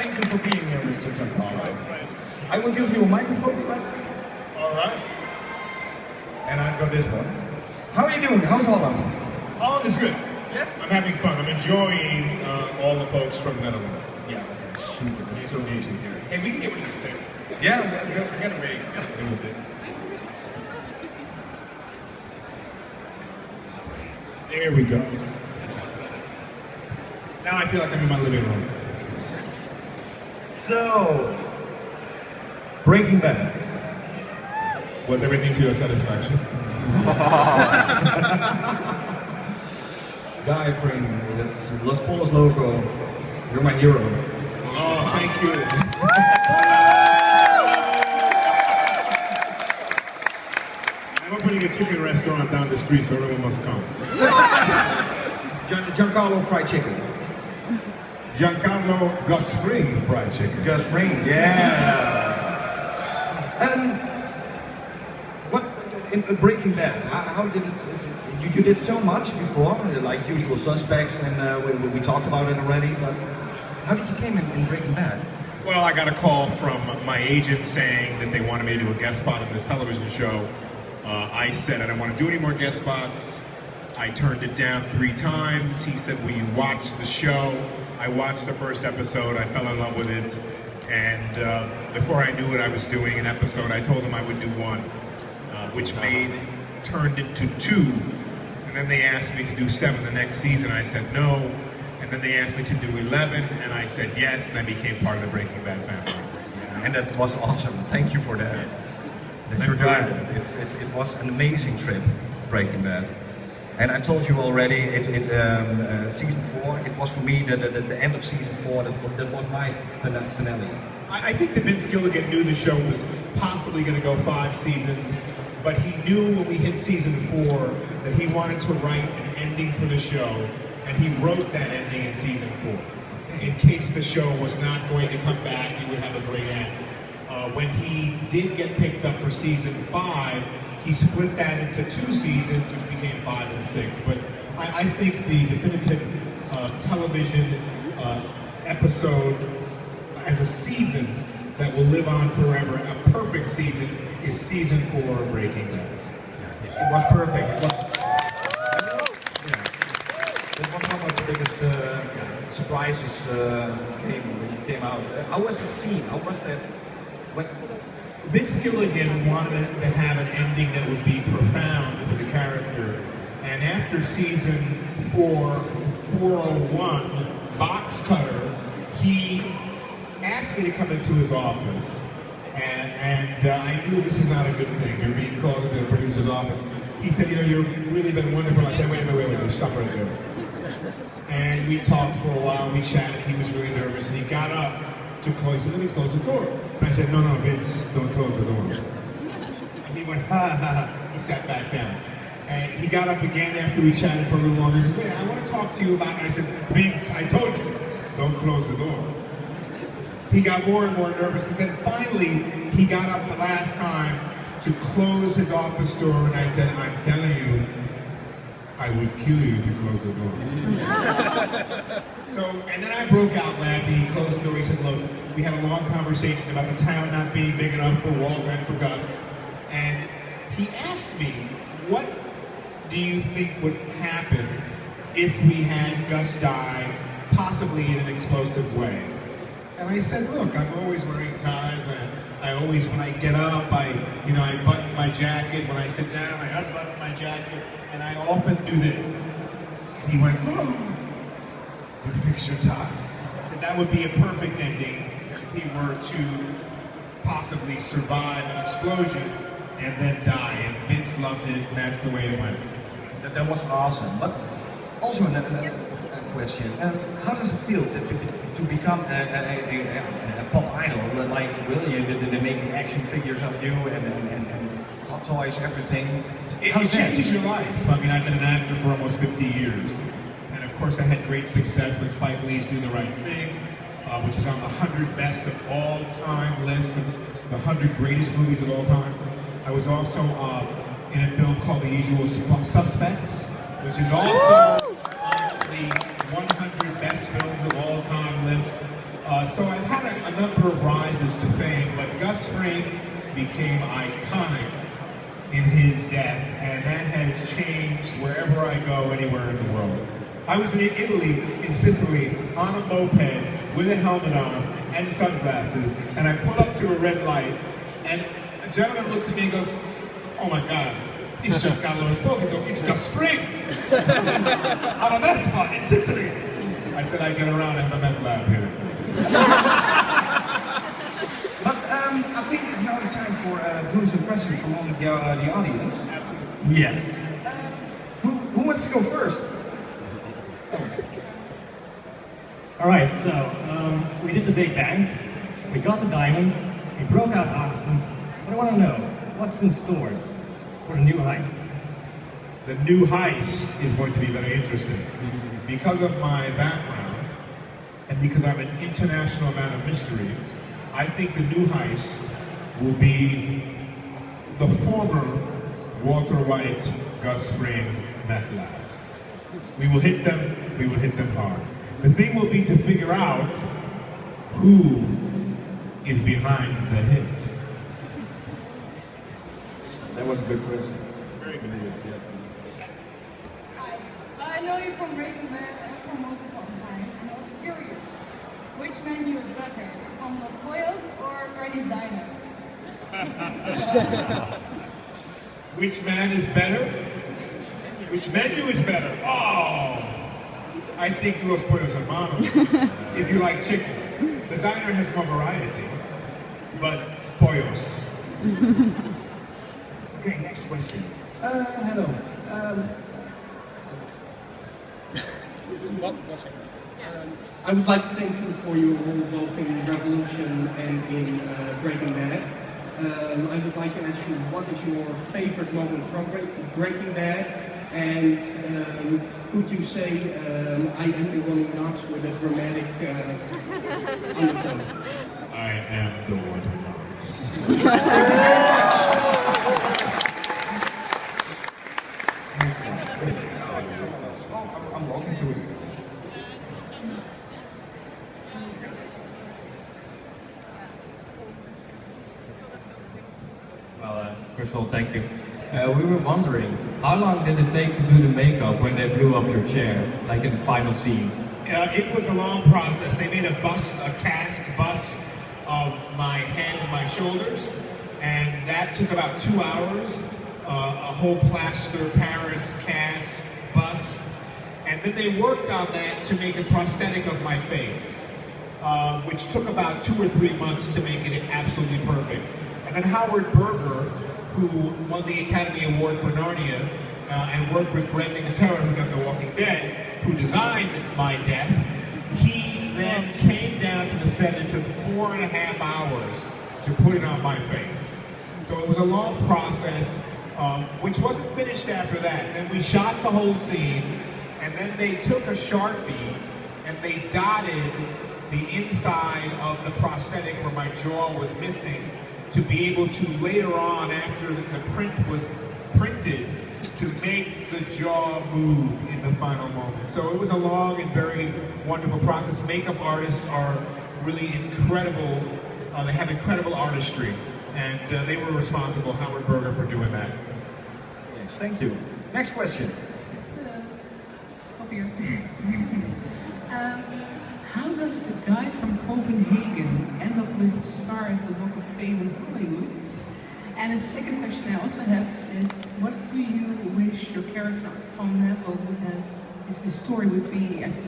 Thank you for being here, Mr. Giancarlo. I will give you a microphone, right? All right. And I've got this one. How are you doing? How's Holland? Holland is good. Yes. I'm having fun. I'm enjoying all the folks from the Netherlands. Yeah, that's super. That's so good to hear. Hey, we can get rid of this table. Yeah, don't forget it, mate. There we go. Now I feel like I'm in my living room. So, Breaking Bad. Was everything to your satisfaction? Guy Fring, that's Los Pollos logo. You're my hero. Oh, thank you. I'm opening a chicken restaurant down the street, so everyone must come. Giancarlo Fried Chicken. Giancarlo Gus Fring fried chicken. Gus Fring, yeah. What in Breaking Bad? How did it? You did so much before, like Usual Suspects, and we talked about it already. But how did you came in Breaking Bad? Well, I got a call from my agent saying that they wanted me to do a guest spot on this television show. I said I don't want to do any more guest spots. I turned it down 3 times. He said, will you watch the show? I watched the first episode. I fell in love with it. And before I knew what I was doing an episode, I told them I would do 1, which turned into 2. And then they asked me to do 7 the next season. I said no. And then they asked me to do 11, and I said yes, and I became part of the Breaking Bad family. And that was awesome. Thank you for that. You're doing it. It was an amazing trip, Breaking Bad. And I told you already, season 4, it was for me the end of season 4, that was my finale. I think that Vince Gilligan knew the show was possibly going to go 5 seasons, but he knew when we hit season 4 that he wanted to write an ending for the show, and he wrote that ending in season 4. In case the show was not going to come back, he would have a great end. When he did get picked up for season 5, he split that into 2 seasons, which became 5 and 6. But I think the definitive television episode as a season that will live on forever, a perfect season, is season 4 of Breaking Bad. It was perfect. It was, that was one of the biggest surprises when it came out. How was it seen? How was that? Vince Gilligan wanted to have an ending that would be profound for the character, and after season 4, 401, Box Cutter, he asked me to come into his office, and I knew this is not a good thing. You're being called into the producer's office. He said, you know, you've really been wonderful. I said, wait, stop right there. And we talked for a while, we chatted, he was really nervous, and he got up to close, he said, let me close the door. And I said, no, Vince, don't close the door. And he went, ha, ha, ha. He sat back down. And he got up again after we chatted for a little longer. He said, wait, I want to talk to you about it. And I said, Vince, I told you, don't close the door. He got more and more nervous, and then finally, he got up the last time to close his office door, and I said, I'm telling you, I would kill you if you close the door. So, and then I broke out laughing. He closed the door. He said, look, we had a long conversation about the town not being big enough for Walter and for Gus. And he asked me, what do you think would happen if we had Gus die, possibly in an explosive way? And I said, look, I'm always wearing ties. I always, when I get up, I button my jacket. When I sit down, I unbutton my jacket. And I often do this. And he went, oh, you fix your tie. I said, that would be a perfect ending if he were to possibly survive an explosion and then die. And Vince loved it, and that's the way it went. That was awesome. But also another question, how does it feel to become a pop idol? Like, really, they're making action figures of you and hot toys, everything. It changes your life. I mean, I've been an actor for almost 50 years. And of course, I had great success with Spike Lee's Do the Right Thing, which is on the 100 best of all time list, of the 100 greatest movies of all time. I was also in a film called The Usual Suspects, which is also on the 100 best films of all time list. So I've had a number of rises to fame, but Gus Fring became iconic in his death, and that has changed wherever I go, anywhere in the world. I was in Italy, in Sicily, on a moped with a helmet on and sunglasses, and I pull up to a red light, and a gentleman looks at me and goes, "Oh my God, it's Giancarlo Esposito, it's Gus Fring on a Vespa in Sicily." I said, "I get around, I have a meth lab here." But I think it's now the time for doing some questions from all the audience. Absolutely. Yes. Who wants to go first? All right, so we did the Big Bang, we got the diamonds, we broke out oxen, but I want to know, what's in store for the new heist? The new heist is going to be very interesting. Because of my background, and because I'm an international man of mystery, I think the new heist will be the former Walter White, Gus Fring meth lab. We will hit them hard. The thing will be to figure out who is behind the hit. That was a good question. Very good. Hi, I know you from Breaking Bad and from Once Upon a Time, and I was curious, which menu is better, from Los Pollos or Granny's Diner? Which man is better? Which menu is better? Oh, I think Los Pollos Hermanos, if you like chicken. The diner has more variety, but pollos. Okay, next question. Hello. I would like to thank you for your role both in Revolution and in Breaking Bad. I would like to ask you, what is your favorite moment from Breaking Bad? And could you say, I am the one who knocks with a dramatic undertone? I am the one who knocks. I'm walking to it. Well, first of all, thank you. We were wondering, how long did it take to do the makeup when they blew up your chair, like in the final scene? It was a long process. They made a cast bust of my head and my shoulders, and that took about 2 hours. A whole plaster Paris cast bust, and then they worked on that to make a prosthetic of my face, which took about 2 or 3 months to make it absolutely perfect. And then Howard Berger, who won the Academy Award for Narnia and worked with Greg Nicotero, who does The Walking Dead, who designed my death, he then came down to the set and took 4.5 hours to put it on my face. So it was a long process, which wasn't finished after that. Then we shot the whole scene, and then they took a Sharpie and they dotted the inside of the prosthetic where my jaw was missing, to be able to later on, after the print was printed, to make the jaw move in the final moment. So it was a long and very wonderful process. Makeup artists are really incredible. They have incredible artistry, and they were responsible, Howard Berger, for doing that. Thank you. Next question. Hello. Up here. How does a guy from Copenhagen end up with a star at the Walk of Fame in Hollywood? And the second question I also have is, what do you wish your character Tom Neville would have, his story would be after